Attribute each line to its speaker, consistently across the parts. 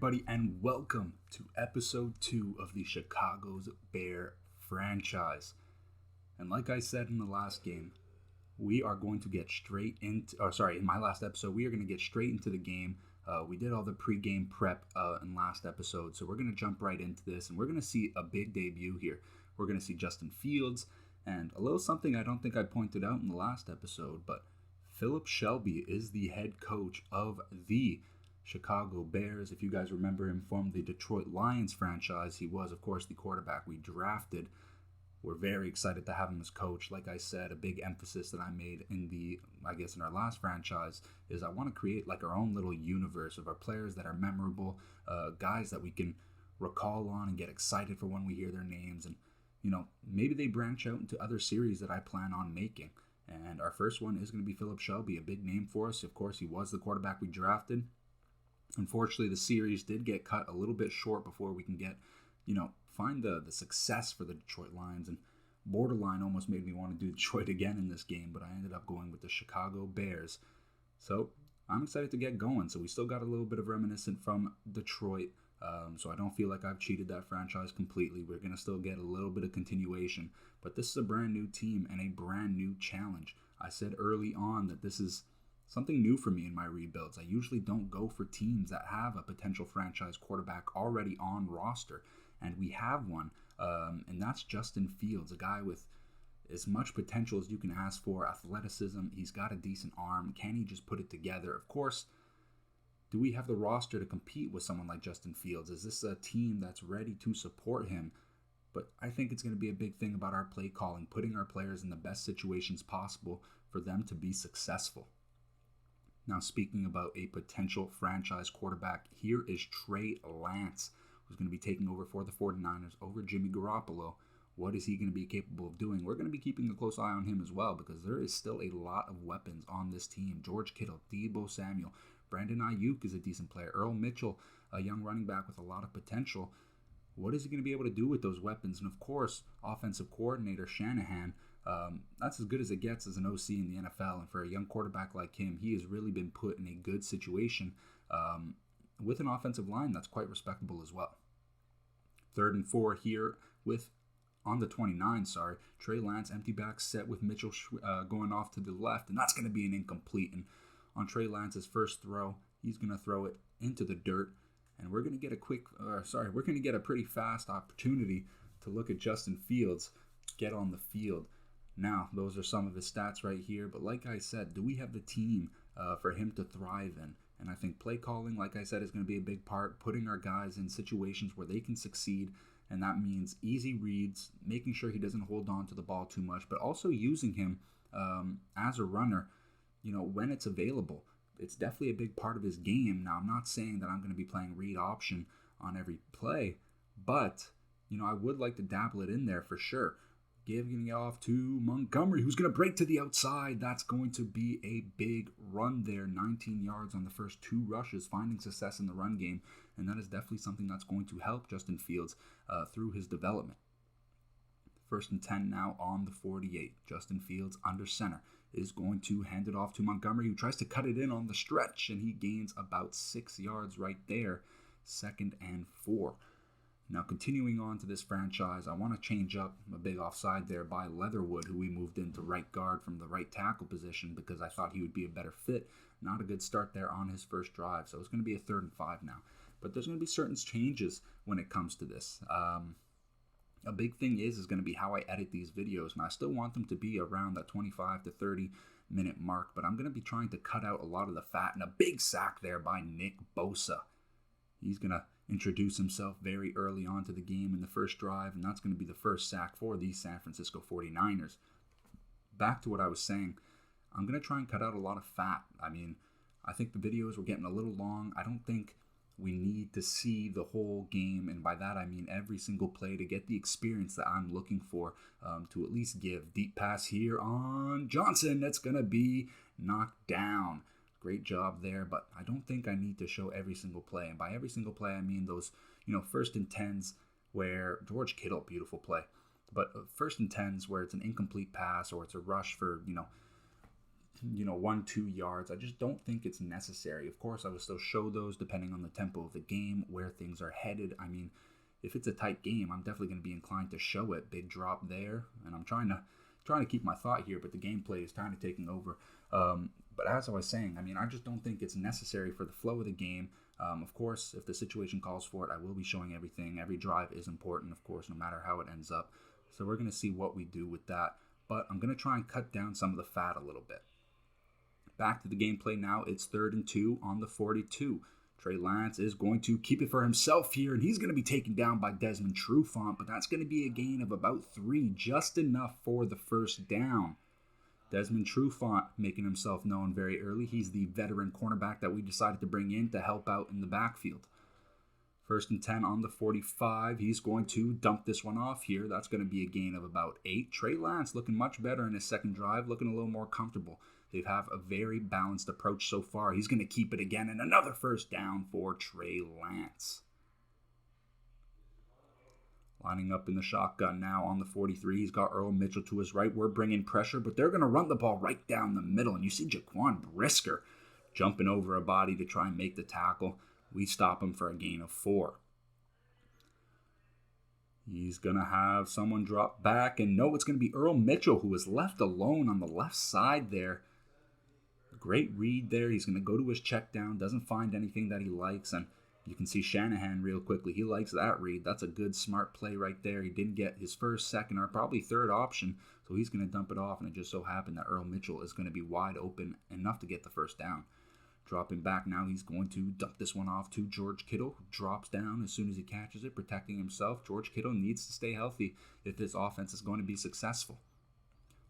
Speaker 1: everybody, and welcome to episode 2 of the Chicago's Bear franchise. And like I said in the last game, we are going to get straight into, in my last episode, we are going to get straight into the game. We did all the pre-game prep in last episode, so we're going to jump right into this, and we're going to see a big debut here. We're going to see Justin Fields, and a little something I don't think I pointed out in the last episode, but Philip Shelby is the head coach of the Chicago Bears. If you guys remember him from the Detroit Lions franchise, he was, of course, the quarterback we drafted. We're very excited to have him as coach. Like I said, a big emphasis that I made in our last franchise is I want to create like our own little universe of our players that are memorable, guys that we can recall on and get excited for when we hear their names. And, maybe they branch out into other series that I plan on making. And our first one is going to be Philip Shelby, a big name for us. Of course, he was the quarterback we drafted. Unfortunately, the series did get cut a little bit short before we can get, find the success for the Detroit Lions. And borderline almost made me want to do Detroit again in this game, but I ended up going with the Chicago Bears. So I'm excited to get going. So we still got a little bit of reminiscent from Detroit. So I don't feel like I've cheated that franchise completely. We're going to still get a little bit of continuation. But this is a brand new team and a brand new challenge. I said early on that this is something new for me in my rebuilds. I usually don't go for teams that have a potential franchise quarterback already on roster. And we have one, and that's Justin Fields, a guy with as much potential as you can ask for, athleticism. He's got a decent arm. Can he just put it together? Of course, do we have the roster to compete with someone like Justin Fields? Is this a team that's ready to support him? But I think it's going to be a big thing about our play calling, putting our players in the best situations possible for them to be successful. Now, speaking about a potential franchise quarterback, here is Trey Lance, who's going to be taking over for the 49ers over Jimmy Garoppolo. What is he going to be capable of doing? We're going to be keeping a close eye on him as well, because there is still a lot of weapons on this team. George Kittle, Deebo Samuel, Brandon Ayuk is a decent player. Earl Mitchell, a young running back with a lot of potential. What is he going to be able to do with those weapons? And of course, offensive coordinator Shanahan, that's as good as it gets as an OC in the NFL. And for a young quarterback like him, he has really been put in a good situation with an offensive line that's quite respectable as well. 3rd and 4 here on the 29, Trey Lance, empty back set with Mitchell going off to the left, and that's going to be an incomplete. And on Trey Lance's first throw, he's going to throw it into the dirt, and we're going to get a pretty fast opportunity to look at Justin Fields get on the field. Now, those are some of his stats right here, but like I said, do we have the team for him to thrive in? And I think play calling, like I said, is going to be a big part, putting our guys in situations where they can succeed, and that means easy reads, making sure he doesn't hold on to the ball too much, but also using him as a runner, when it's available. It's definitely a big part of his game. Now, I'm not saying that I'm going to be playing read option on every play, but, I would like to dabble it in there for sure. Giving it off to Montgomery, who's going to break to the outside. That's going to be a big run there. 19 yards on the first 2 rushes, finding success in the run game. And that is definitely something that's going to help Justin Fields through his development. 1st and 10 now on the 48. Justin Fields under center is going to hand it off to Montgomery, who tries to cut it in on the stretch, and he gains about 6 yards right there. 2nd and 4. Now, continuing on to this franchise, I want to change up a big offside there by Leatherwood, who we moved into right guard from the right tackle position because I thought he would be a better fit. Not a good start there on his first drive, so it's going to be a 3rd and 5 now. But there's going to be certain changes when it comes to this. A big thing is going to be how I edit these videos, and I still want them to be around that 25 to 30 minute mark, but I'm going to be trying to cut out a lot of the fat, and a big sack there by Nick Bosa. He's going to introduce himself very early on to the game in the first drive, and that's going to be the first sack for the San Francisco 49ers. Back to what I was saying, I'm going to try and cut out a lot of fat. I think the videos were getting a little long. I don't think we need to see the whole game, and by that I mean every single play, to get the experience that I'm looking for, to at least give. Deep pass here on Johnson. That's going to be knocked down. Great job there, but I don't think I need to show every single play. And by every single play, I mean those, 1st and 10s where George Kittle, beautiful play. But 1st and 10s where it's an incomplete pass or it's a rush for, 1-2 yards. I just don't think it's necessary. Of course, I will still show those depending on the tempo of the game, where things are headed. I mean, if it's a tight game, I'm definitely going to be inclined to show it. Big drop there, and I'm trying to keep my thought here, but the gameplay is kind of taking over. But as I was saying, I mean, I just don't think it's necessary for the flow of the game. Of course, if the situation calls for it, I will be showing everything. Every drive is important, of course, no matter how it ends up. So we're going to see what we do with that. But I'm going to try and cut down some of the fat a little bit. Back to the gameplay now. It's 3rd and 2 on the 42. Trey Lance is going to keep it for himself here, and he's going to be taken down by Desmond Trufant, but that's going to be a gain of about 3, just enough for the first down. Desmond Trufant making himself known very early. He's the veteran cornerback that we decided to bring in to help out in the backfield. 1st and 10 on the 45. He's going to dump this one off here. That's going to be a gain of about 8. Trey Lance looking much better in his second drive, looking a little more comfortable. They have a very balanced approach so far. He's going to keep it again, and another first down for Trey Lance. Lining up in the shotgun now on the 43. He's got Earl Mitchell to his right. We're bringing pressure, but they're going to run the ball right down the middle. And you see Jaquan Brisker jumping over a body to try and make the tackle. We stop him for a gain of 4. He's going to have someone drop back. And no, it's going to be Earl Mitchell, who is left alone on the left side there. Great read there. He's going to go to his check down. Doesn't find anything that he likes. And you can see Shanahan real quickly. He likes that read. That's a good, smart play right there. He didn't get his first, second, or probably third option, so he's going to dump it off, and it just so happened that Earl Mitchell is going to be wide open enough to get the first down. Dropping back now, he's going to dump this one off to George Kittle, who drops down as soon as he catches it, protecting himself. George Kittle needs to stay healthy if this offense is going to be successful.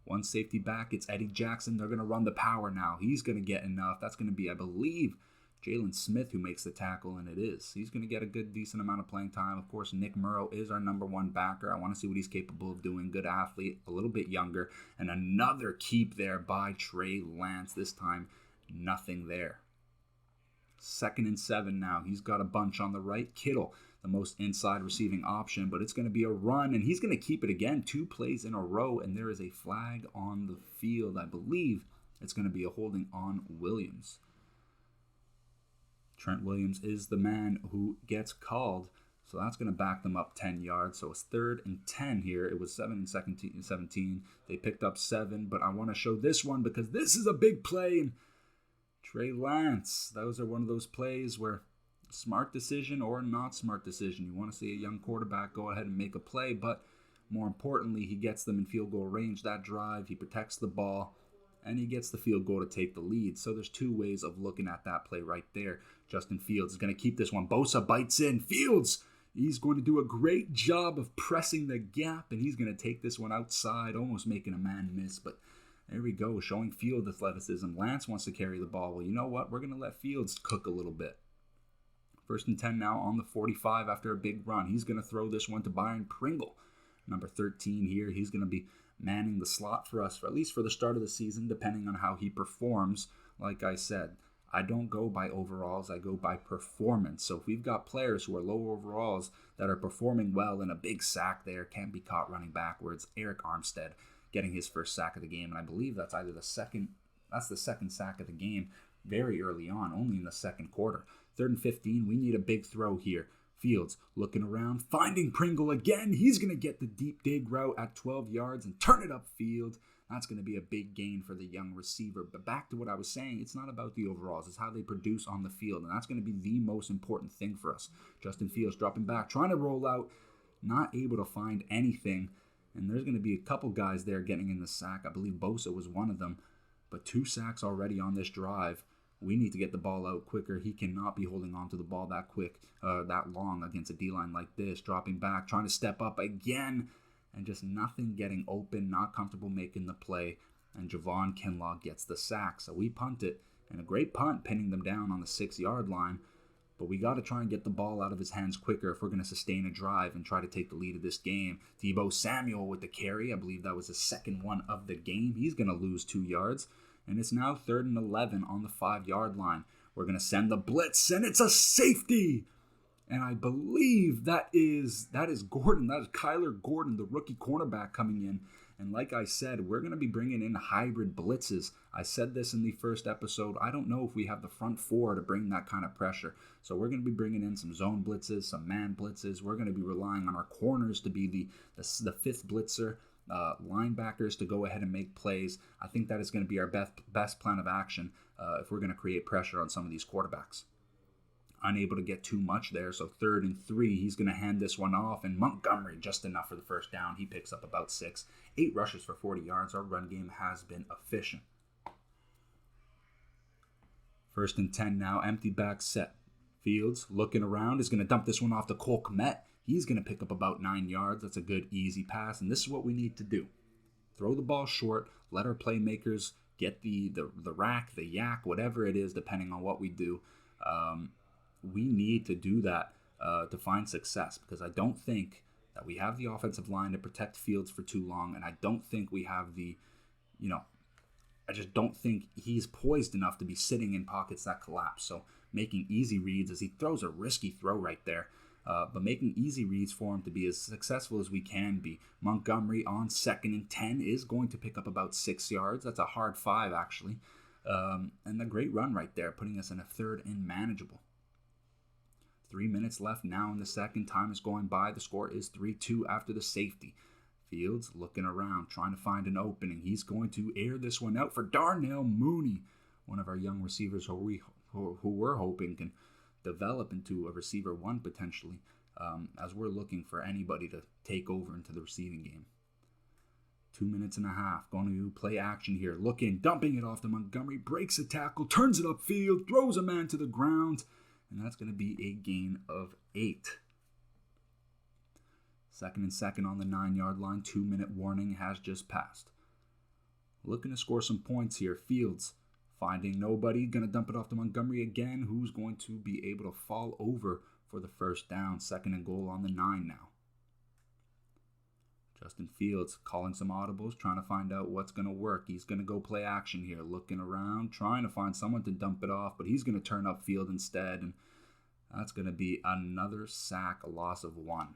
Speaker 1: One safety back, it's Eddie Jackson. They're going to run the power now. He's going to get enough. That's going to be, I believe, Jalen Smith who makes the tackle, and it is. He's going to get a good, decent amount of playing time. Of course, Nick Murrow is our number 1 backer. I want to see what he's capable of doing. Good athlete, a little bit younger. And another keep there by Trey Lance. This time, nothing there. 2nd and 7 now. He's got a bunch on the right. Kittle, the most inside receiving option, but it's going to be a run, and he's going to keep it again. 2 plays in a row, and there is a flag on the field. I believe it's going to be a holding on Williams. Trent Williams is the man who gets called, so that's going to back them up 10 yards. So it's 3rd and 10 here. It was 7 and 17. They picked up 7, but I want to show this one because this is a big play. And Trey Lance, those are one of those plays where smart decision or not smart decision. You want to see a young quarterback go ahead and make a play, but more importantly, he gets them in field goal range. That drive, he protects the ball, and he gets the field goal to take the lead. So there's 2 ways of looking at that play right there. Justin Fields is going to keep this one. Bosa bites in. Fields, he's going to do a great job of pressing the gap, and he's going to take this one outside, almost making a man miss. But there we go, showing Field athleticism. Lance wants to carry the ball. Well, you know what? We're going to let Fields cook a little bit. 1st and 10 now on the 45 after a big run. He's going to throw this one to Byron Pringle. Number 13 here. He's going to be manning the slot for us, for at least for the start of the season, depending on how he performs. Like I said, I don't go by overalls, I go by performance. So if we've got players who are low overalls that are performing well in a big sack there, can't be caught running backwards. Eric Armstead getting his first sack of the game, and I believe that's the second sack of the game very early on, only in the second quarter. 3rd and 15, we need a big throw here. Fields looking around, finding Pringle again. He's going to get the deep dig route at 12 yards and turn it upfield. That's going to be a big gain for the young receiver. But back to what I was saying, it's not about the overalls. It's how they produce on the field, and that's going to be the most important thing for us. Justin Fields dropping back, trying to roll out, not able to find anything. And there's going to be a couple guys there getting in the sack. I believe Bosa was one of them. But 2 sacks already on this drive. We need to get the ball out quicker. He cannot be holding on to the ball that quick, that long against a D-line like this. Dropping back, trying to step up again, and just nothing getting open, not comfortable making the play. And Javon Kinlaw gets the sack. So we punt it, and a great punt, pinning them down on the 6-yard line. But we got to try and get the ball out of his hands quicker if we're going to sustain a drive and try to take the lead of this game. Deebo Samuel with the carry. I believe that was his second one of the game. He's going to lose 2 yards. And it's now 3rd and 11 on the 5-yard line. We're going to send the blitz, and it's a safety. And I believe that is Gordon. That is Kyler Gordon, the rookie cornerback coming in. And like I said, we're going to be bringing in hybrid blitzes. I said this in the first episode. I don't know if we have the front four to bring that kind of pressure. So we're going to be bringing in some zone blitzes, some man blitzes. We're going to be relying on our corners to be the fifth blitzer, linebackers to go ahead and make plays. I think that is going to be our best plan of action if we're going to create pressure on some of these quarterbacks. Unable to get too much there, so 3rd and 3, he's going to hand this one off, and Montgomery just enough for the first down. He picks up about 6. 8 rushes for 40 yards. Our run game has been efficient. 1st and 10 now, empty back set. Fields looking around, is going to dump this one off to Cole Kmet. He's going to pick up about 9 yards. That's a good, easy pass, and this is what we need to do. Throw the ball short, let our playmakers get the rack, the yak, whatever it is, depending on what we do. We need to do that to find success, because I don't think that we have the offensive line to protect Fields for too long, and I don't think we have I just don't think he's poised enough to be sitting in pockets that collapse. So making easy reads as he throws a risky throw right there, but making easy reads for him to be as successful as we can be. Montgomery on 2nd and 10 is going to pick up about 6 yards. That's a hard 5, actually. And a great run right there, putting us in a 3rd and manageable. 3 minutes left now in the second. Time is going by. The score is 3-2 after the safety. Fields looking around, trying to find an opening. He's going to air this one out for Darnell Mooney, one of our young receivers who we're hoping can develop into a receiver 1 potentially, as we're looking for anybody to take over into the receiving game. 2 minutes and a half. Going to play action here. Looking, dumping it off to Montgomery. Breaks a tackle, turns it upfield, throws a man to the ground. And that's going to be a gain of 8. 2nd and 2 on the 9-yard line. 2-minute warning has just passed. Looking to score some points here. Fields finding nobody. Going to dump it off to Montgomery again, who's going to be able to fall over for the first down. 2nd and goal on the 9 now. Justin Fields calling some audibles, trying to find out what's going to work. He's going to go play action here, looking around, trying to find someone to dump it off, but he's going to turn upfield instead, and that's going to be another sack, a loss of 1.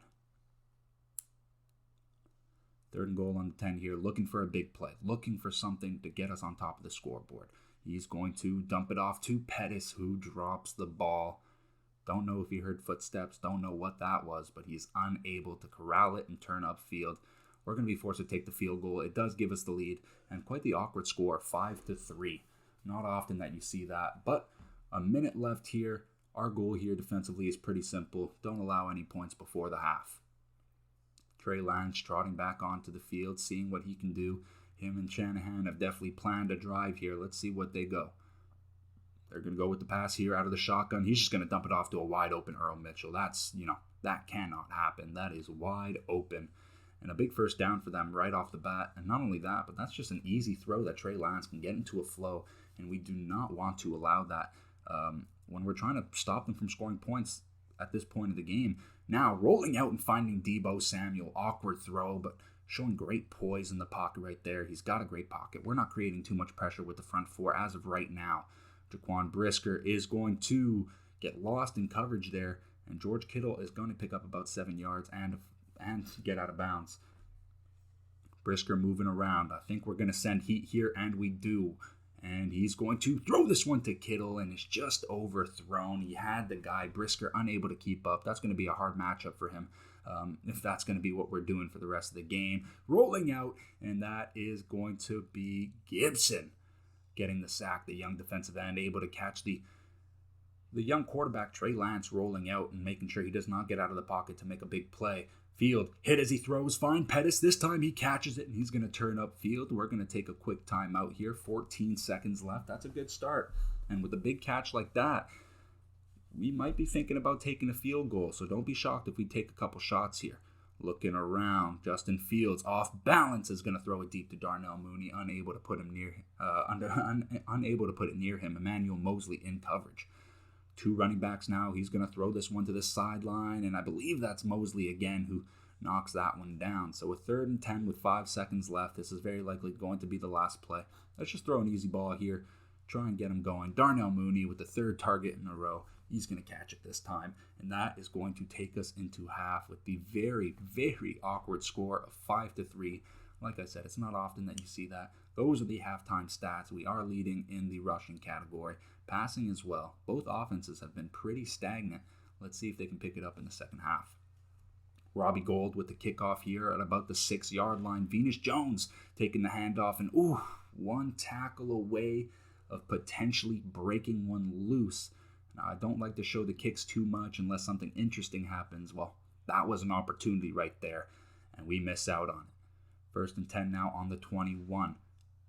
Speaker 1: 3rd and goal on the 10 here, looking for a big play, looking for something to get us on top of the scoreboard. He's going to dump it off to Pettis, who drops the ball. Don't know if he heard footsteps, don't know what that was, but he's unable to corral it and turn upfield. We're going to be forced to take the field goal. It does give us the lead, and quite the awkward score, 5-3. Not often that you see that, but a minute left here. Our goal here defensively is pretty simple. Don't allow any points before the half. Trey Lance trotting back onto the field, seeing what he can do. Him and Shanahan have definitely planned a drive here. Let's see what they go. They're going to go with the pass here out of the shotgun. He's just going to dump it off to a wide open Earl Mitchell. That cannot happen. That is wide open. And a big first down for them right off the bat. And not only that, but that's just an easy throw that Trey Lance can get into a flow. And we do not want to allow that when we're trying to stop them from scoring points at this point of the game. Now, rolling out and finding Deebo Samuel. Awkward throw, but showing great poise in the pocket right there. He's got a great pocket. We're not creating too much pressure with the front four as of right now. Jaquan Brisker is going to get lost in coverage there. And George Kittle is going to pick up about 7 yards and get out of bounds. Brisker moving around. I think we're going to send heat here, and we do. And he's going to throw this one to Kittle, and it's just overthrown. He had the guy, Brisker, unable to keep up. That's going to be a hard matchup for him if that's going to be what we're doing for the rest of the game. Rolling out, and that is going to be Gibson getting the sack, the young defensive end, able to catch the young quarterback, Trey Lance, rolling out and making sure he does not get out of the pocket to make a big play. Field hit as he throws, fine. Pettis, this time he catches it, and he's going to turn upfield. We're going to take a quick timeout here. 14 seconds left. That's a good start. And with a big catch like that, we might be thinking about taking a field goal, so don't be shocked if we take a couple shots here. Looking around, Justin Fields off balance is going to throw it deep to Darnell Mooney, unable to put it near him. Emmanuel Mosley in coverage. 2 running backs now. He's going to throw this one to the sideline, and I believe that's Mosley again who knocks that one down. So a 3rd and 10 with 5 seconds left. This is very likely going to be the last play. Let's just throw an easy ball here. Try and get him going. Darnell Mooney with the 3rd target in a row. He's going to catch it this time, and that is going to take us into half with the very, very awkward score of 5-3. Like I said, it's not often that you see that. Those are the halftime stats. We are leading in the rushing category. Passing as well. Both offenses have been pretty stagnant. Let's see if they can pick it up in the second half. Robbie Gould with the kickoff here at about the 6-yard line. Venus Jones taking the handoff, and one tackle away of potentially breaking one loose. Now, I don't like to show the kicks too much unless something interesting happens. Well, that was an opportunity right there, and we miss out on it. 1st and 10 now on the 21.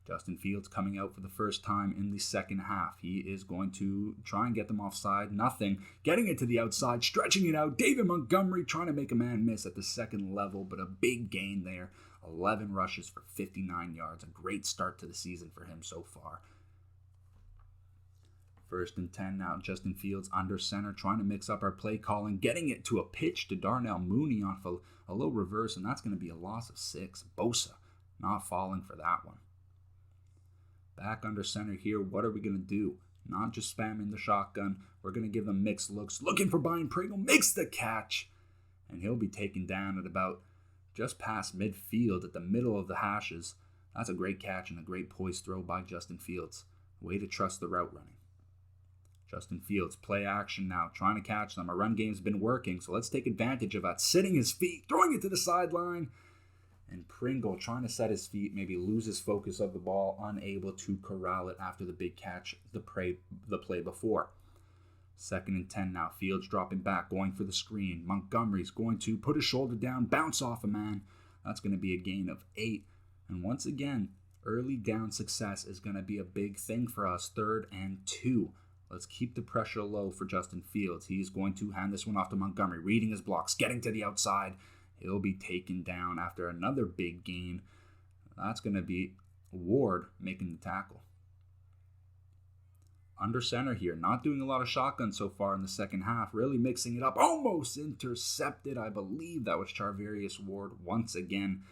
Speaker 1: Justin Fields coming out for the first time in the second half. He is going to try and get them offside. Nothing. Getting it to the outside, stretching it out. David Montgomery trying to make a man miss at the second level, but a big gain there. 11 rushes for 59 yards. A great start to the season for him so far. 1st and 10 now. Justin Fields under center, trying to mix up our play calling, getting it to a pitch to Darnell Mooney off a low reverse, and that's going to be a loss of 6. Bosa not falling for that one. Back under center here, what are we going to do? Not just spamming the shotgun. We're going to give them mixed looks. Looking for Byron Pringle, makes the catch. And he'll be taken down at about just past midfield at the middle of the hashes. That's a great catch and a great poised throw by Justin Fields. Way to trust the route running. Justin Fields, play action now, trying to catch them. Our run game's been working, so let's take advantage of that. Sitting his feet, throwing it to the sideline. And Pringle trying to set his feet, maybe loses focus of the ball, unable to corral it after the big catch the play before. 2nd and 10 now. Fields dropping back, going for the screen. Montgomery's going to put his shoulder down, bounce off a man. That's going to be a gain of 8. And once again, early down success is going to be a big thing for us. 3rd and 2. Let's keep the pressure low for Justin Fields. He's going to hand this one off to Montgomery, reading his blocks, getting to the outside. He'll be taken down after another big gain. That's going to be Ward making the tackle. Under center here, not doing a lot of shotgun so far in the second half, really mixing it up. Almost intercepted. I believe that was Charvarius Ward once again,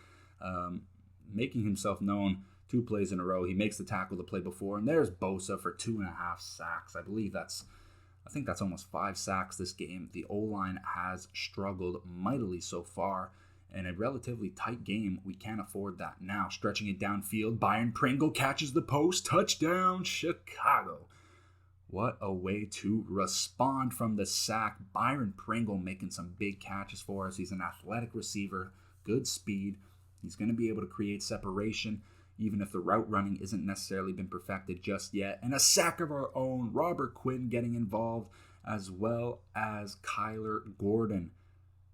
Speaker 1: making himself known 2 plays in a row. He makes the tackle the play before, and there's Bosa for 2.5 sacks. I think that's almost 5 sacks this game. The O-line has struggled mightily so far. In a relatively tight game, we can't afford that. Now, stretching it downfield, Byron Pringle catches the post. Touchdown, Chicago. What a way to respond from the sack. Byron Pringle making some big catches for us. He's an athletic receiver, good speed. He's going to be able to create separation, even if the route running isn't necessarily been perfected just yet. And a sack of our own, Robert Quinn getting involved, as well as Kyler Gordon.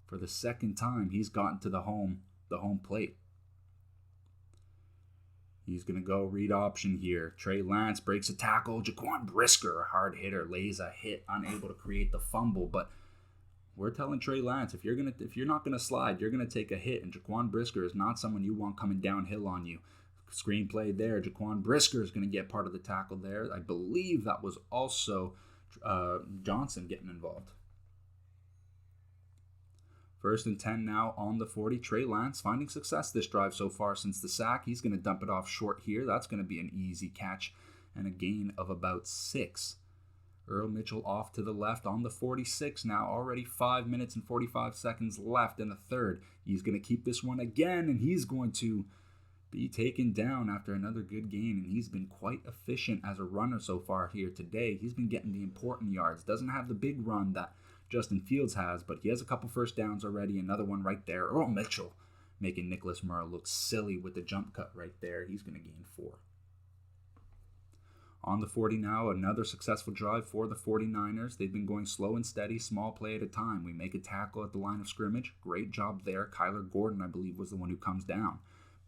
Speaker 1: For the second time, he's gotten to the home plate. He's going to go read option here. Trey Lance breaks a tackle. Jaquan Brisker, a hard hitter, lays a hit, unable to create the fumble. But we're telling Trey Lance, if you're not going to slide, you're going to take a hit. And Jaquan Brisker is not someone you want coming downhill on you. Screenplay there. Jaquan Brisker is going to get part of the tackle there. I believe that was also Johnson getting involved. 1st and 10 now on the 40. Trey Lance finding success this drive so far since the sack. He's going to dump it off short here. That's going to be an easy catch and a gain of about 6. Earl Mitchell off to the left on the 46 now. Already 5 minutes and 45 seconds left in the third. He's going to keep this one again, and he's going to be taken down after another good gain, and he's been quite efficient as a runner so far here today. He's been getting the important yards. Doesn't have the big run that Justin Fields has, but he has a couple first downs already. Another one right there. Earl Mitchell making Nicholas Murrow look silly with the jump cut right there. He's going to gain 4. On the 40 now, another successful drive for the 49ers. They've been going slow and steady, small play at a time. We make a tackle at the line of scrimmage. Great job there. Kyler Gordon, I believe, was the one who comes down.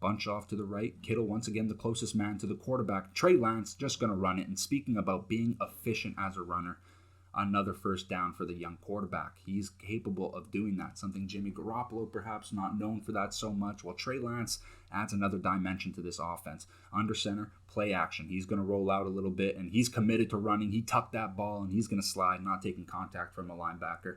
Speaker 1: Bunch off to the right. Kittle, once again, the closest man to the quarterback. Trey Lance just going to run it. And speaking about being efficient as a runner, another first down for the young quarterback. He's capable of doing that, something Jimmy Garoppolo perhaps not known for that so much. Well, Trey Lance adds another dimension to this offense. Under center, play action. He's going to roll out a little bit, and he's committed to running. He tucked that ball, and he's going to slide, not taking contact from a linebacker.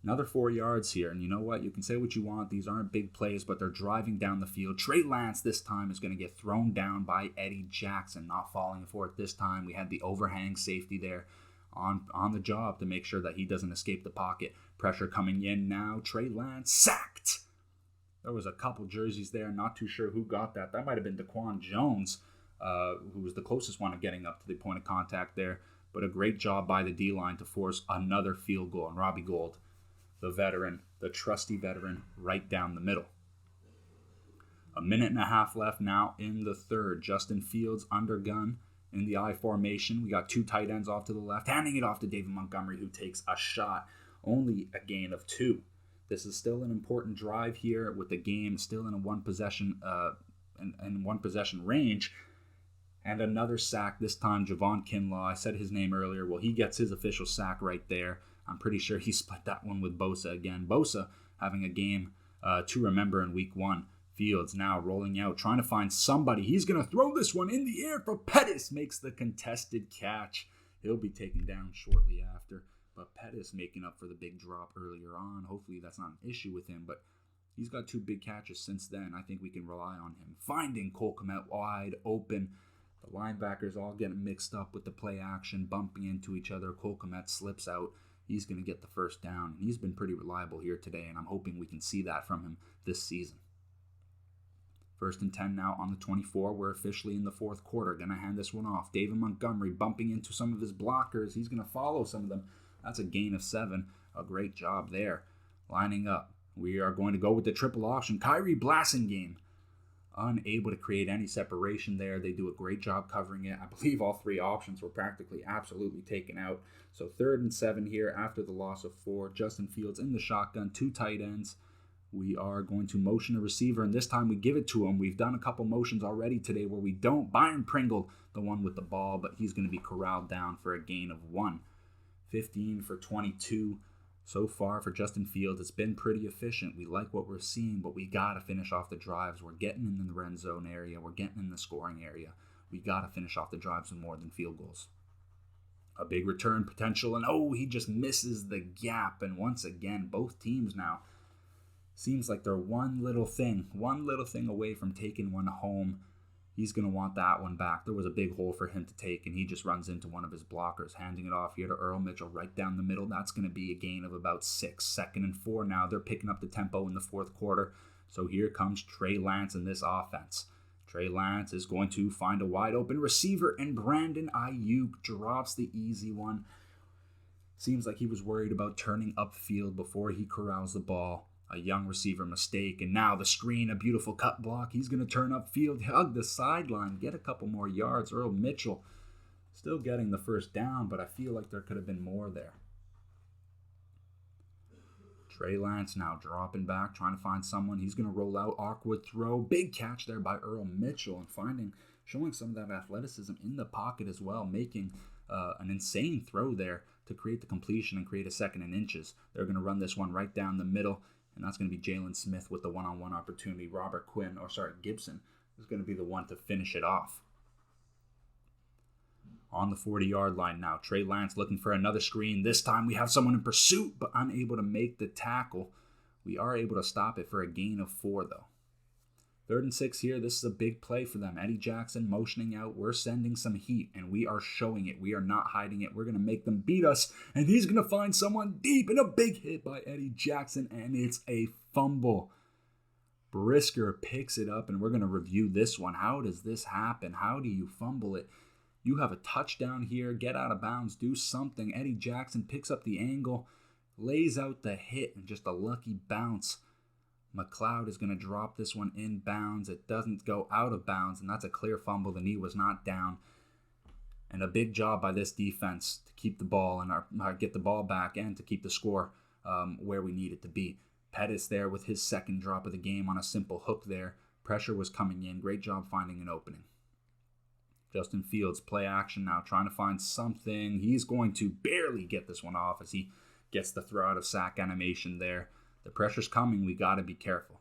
Speaker 1: Another 4 yards here, and you know what? You can say what you want. These aren't big plays, but they're driving down the field. Trey Lance this time is going to get thrown down by Eddie Jackson, not falling for it this time. We had the overhang safety there on the job to make sure that he doesn't escape the pocket. Pressure coming in now. Trey Lance sacked. There was a couple jerseys there. Not too sure who got that. That might have been Daquan Jones, who was the closest one of getting up to the point of contact there. But a great job by the D-line to force another field goal. And Robbie Gould, the veteran, the trusty veteran, right down the middle. A minute and a half left now in the third. Justin Fields under gun in the I formation. We got two tight ends off to the left, handing it off to David Montgomery, who takes a shot. Only a gain of 2. This is still an important drive here with the game still in a one possession range. And another sack, this time Javon Kinlaw. I said his name earlier. Well, he gets his official sack right there. I'm pretty sure he split that one with Bosa again. Bosa having a game to remember in week 1. Fields now rolling out, trying to find somebody. He's going to throw this one in the air for Pettis. Makes the contested catch. He'll be taken down shortly after. But Pettis making up for the big drop earlier on. Hopefully that's not an issue with him. But he's got 2 big catches since then. I think we can rely on him. Finding Cole Kmet wide open. The linebackers all getting mixed up with the play action, bumping into each other. Cole Kmet slips out. He's going to get the first down. And he's been pretty reliable here today. And I'm hoping we can see that from him this season. 1st and 10 now on the 24. We're officially in the fourth quarter. Going to hand this one off. David Montgomery bumping into some of his blockers. He's going to follow some of them. That's a gain of 7. A great job there. Lining up. We are going to go with the triple option. Kyrie Blasingame. Unable to create any separation there. They do a great job covering it. I believe all 3 options were practically absolutely taken out. So 3rd and 7 here after the loss of 4. Justin Fields in the shotgun. 2 tight ends. We are going to motion a receiver, and this time we give it to him. We've done a couple motions already today where we don't. Byron Pringle, the one with the ball, but he's going to be corralled down for a gain of 1. 15 for 22 so far for Justin Fields. It's been pretty efficient. We like what we're seeing, but we got to finish off the drives. We're getting in the red zone area. We're getting in the scoring area. We got to finish off the drives with more than field goals. A big return potential, and he just misses the gap. And once again, both teams now seems like they're one little thing away from taking one home. He's going to want that one back. There was a big hole for him to take, and he just runs into one of his blockers, handing it off here to Earl Mitchell right down the middle. That's going to be a gain of about 6. 2nd and 4 now. They're picking up the tempo in the fourth quarter. So here comes Trey Lance in this offense. Trey Lance is going to find a wide open receiver, and Brandon Ayuk drops the easy one. Seems like he was worried about turning upfield before he corrals the ball. A young receiver mistake, and now the screen, a beautiful cut block. He's going to turn upfield, hug the sideline, get a couple more yards. Earl Mitchell still getting the first down, but I feel like there could have been more there. Trey Lance now dropping back, trying to find someone. He's going to roll out, awkward throw. Big catch there by Earl Mitchell, and showing some of that athleticism in the pocket as well, making an insane throw there to create the completion and create a 2nd and inches. They're going to run this one right down the middle. And that's going to be Jalen Smith with the one-on-one opportunity. Gibson is going to be the one to finish it off. On the 40-yard line now, Trey Lance looking for another screen. This time we have someone in pursuit, but unable to make the tackle. We are able to stop it for a gain of 4, though. 3rd and 6 here. This is a big play for them. Eddie Jackson motioning out. We're sending some heat, and we are showing it. We are not hiding it. We're going to make them beat us, and he's going to find someone deep, and a big hit by Eddie Jackson, and it's a fumble. Brisker picks it up, and we're going to review this one. How does this happen? How do you fumble it? You have a touchdown here. Get out of bounds. Do something. Eddie Jackson picks up the angle, lays out the hit, and just a lucky bounce. McLeod is going to drop this one in bounds. It doesn't go out of bounds, and that's a clear fumble. The knee was not down. And a big job by this defense to keep the ball and get the ball back and to keep the score where we need it to be. Pettis there with his 2nd drop of the game on a simple hook there. Pressure was coming in. Great job finding an opening. Justin Fields, play action now, trying to find something. He's going to barely get this one off as he gets the throw out of sack animation there. The pressure's coming. We got to be careful.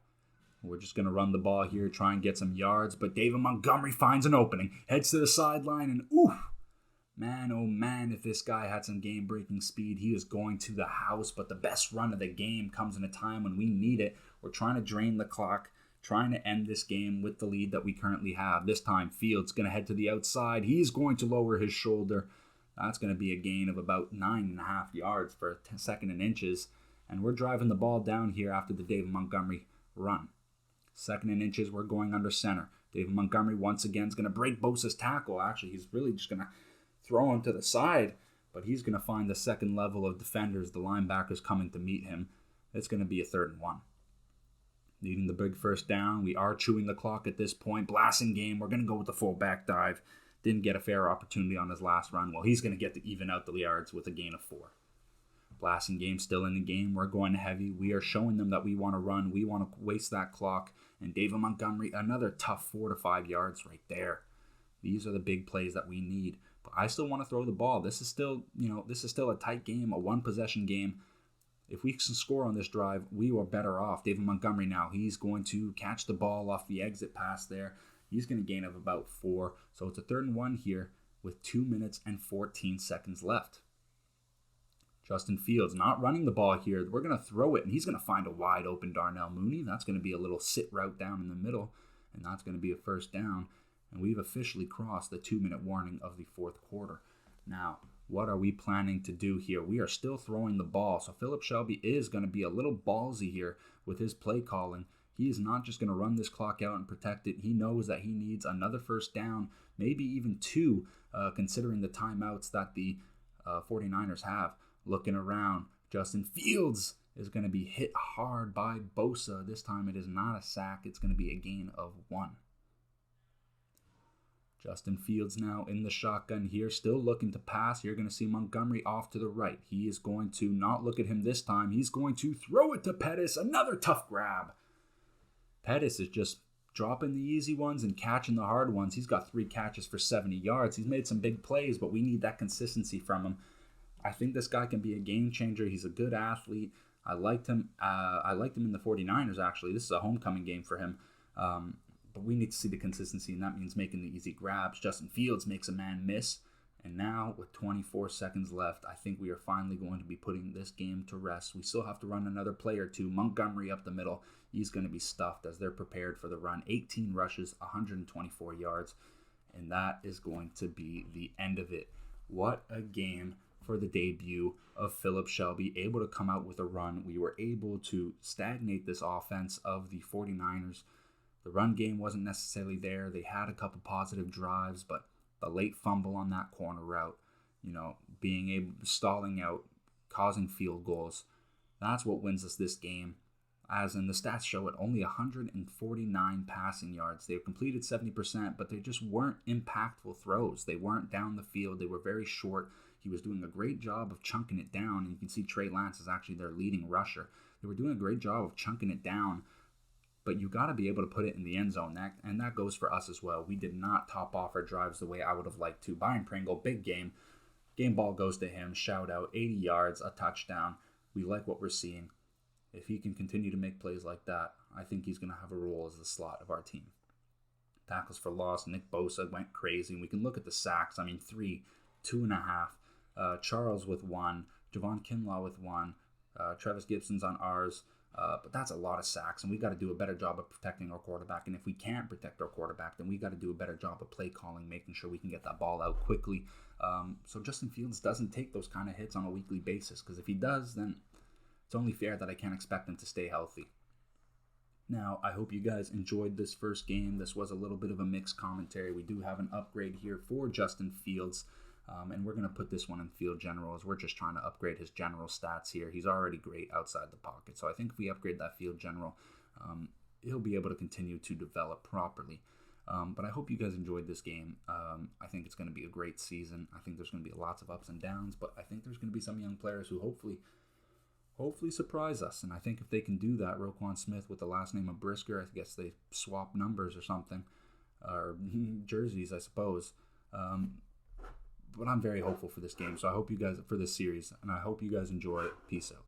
Speaker 1: We're just going to run the ball here, try and get some yards. But David Montgomery finds an opening, heads to the sideline, and man, oh man, if this guy had some game-breaking speed, he is going to the house. But the best run of the game comes in a time when we need it. We're trying to drain the clock, trying to end this game with the lead that we currently have. This time, Fields going to head to the outside. He's going to lower his shoulder. That's going to be a gain of about 9.5 yards for a second and inches. And we're driving the ball down here after the David Montgomery run. Second and inches, we're going under center. David Montgomery once again is going to break Bosa's tackle. Actually, he's really just going to throw him to the side, but he's going to find the second level of defenders, the linebackers coming to meet him. It's going to be a 3rd and 1. Needing the big first down. We are chewing the clock at this point. Blasting game. We're going to go with the fullback dive. Didn't get a fair opportunity on his last run. Well, he's going to get to even out the yards with a gain of 4. Blasting game still in the game. We're going heavy. We are showing them that we want to run. We want to waste that clock. And David Montgomery, another tough 4 to 5 yards right there. These are the big plays that we need. But I still want to throw the ball. This is still a tight game, a 1-possession game. If we can score on this drive, we are better off. David Montgomery now, he's going to catch the ball off the exit pass there. He's going to gain of about 4. So it's a 3rd and 1 here with 2 minutes and 14 seconds left. Justin Fields not running the ball here. We're going to throw it, and he's going to find a wide open Darnell Mooney. That's going to be a little sit route down in the middle, and that's going to be a first down. And we've officially crossed the 2-minute warning of the 4th quarter. Now, what are we planning to do here? We are still throwing the ball, so Philip Shelby is going to be a little ballsy here with his play calling. He is not just going to run this clock out and protect it. He knows that he needs another first down, maybe even 2, considering the timeouts that the 49ers have. Looking around, Justin Fields is going to be hit hard by Bosa. This time it is not a sack. It's going to be a gain of 1. Justin Fields now in the shotgun here, still looking to pass. You're going to see Montgomery off to the right. He is going to not look at him this time. He's going to throw it to Pettis. Another tough grab. Pettis is just dropping the easy ones and catching the hard ones. He's got 3 catches for 70 yards. He's made some big plays, but we need that consistency from him. I think this guy can be a game changer. He's a good athlete. I liked him. In the 49ers, actually. This is a homecoming game for him. But we need to see the consistency, and that means making the easy grabs. Justin Fields makes a man miss. And now, with 24 seconds left, I think we are finally going to be putting this game to rest. We still have to run another play or 2. Montgomery up the middle. He's going to be stuffed as they're prepared for the run. 18 rushes, 124 yards. And that is going to be the end of it. What a game for the debut of Philip Shelby, able to come out with a run. We were able to stagnate this offense of the 49ers. The run game wasn't necessarily there. They had a couple positive drives, but the late fumble on that corner route, being able stalling out, causing field goals, that's what wins us this game. As in the stats show it, only 149 passing yards. They've completed 70%, but they just weren't impactful throws. They weren't down the field. They were very short. He was doing a great job of chunking it down, and you can see Trey Lance is actually their leading rusher. They were doing a great job of chunking it down, but you got to be able to put it in the end zone, and that goes for us as well. We did not top off our drives the way I would have liked to. Byron Pringle, big game. Game ball goes to him, shout out, 80 yards, a touchdown. We like what we're seeing. If he can continue to make plays like that, I think he's going to have a role as the slot of our team. Tackles for loss, Nick Bosa went crazy, and we can look at the sacks. 3, 2.5. Charles with 1, Javon Kinlaw with 1, Travis Gibson's on ours, but that's a lot of sacks, and we got to do a better job of protecting our quarterback. And if we can't protect our quarterback, then we got to do a better job of play calling, making sure we can get that ball out quickly, so Justin Fields doesn't take those kind of hits on a weekly basis, because if he does, then it's only fair that I can't expect him to stay healthy. Now, I hope you guys enjoyed this first game. This was a little bit of a mixed commentary. We do have an upgrade here for Justin Fields. And we're going to put this one in field general, as we're just trying to upgrade his general stats here. He's already great outside the pocket. So I think if we upgrade that field general, he'll be able to continue to develop properly. But I hope you guys enjoyed this game. I think it's going to be a great season. I think there's going to be lots of ups and downs, but I think there's going to be some young players who hopefully surprise us. And I think if they can do that, Roquan Smith with the last name of Brisker, I guess they swap numbers or something, or jerseys, I suppose. But I'm very hopeful for this game. So I hope you guys, for this series, and I hope you guys enjoy it. Peace out.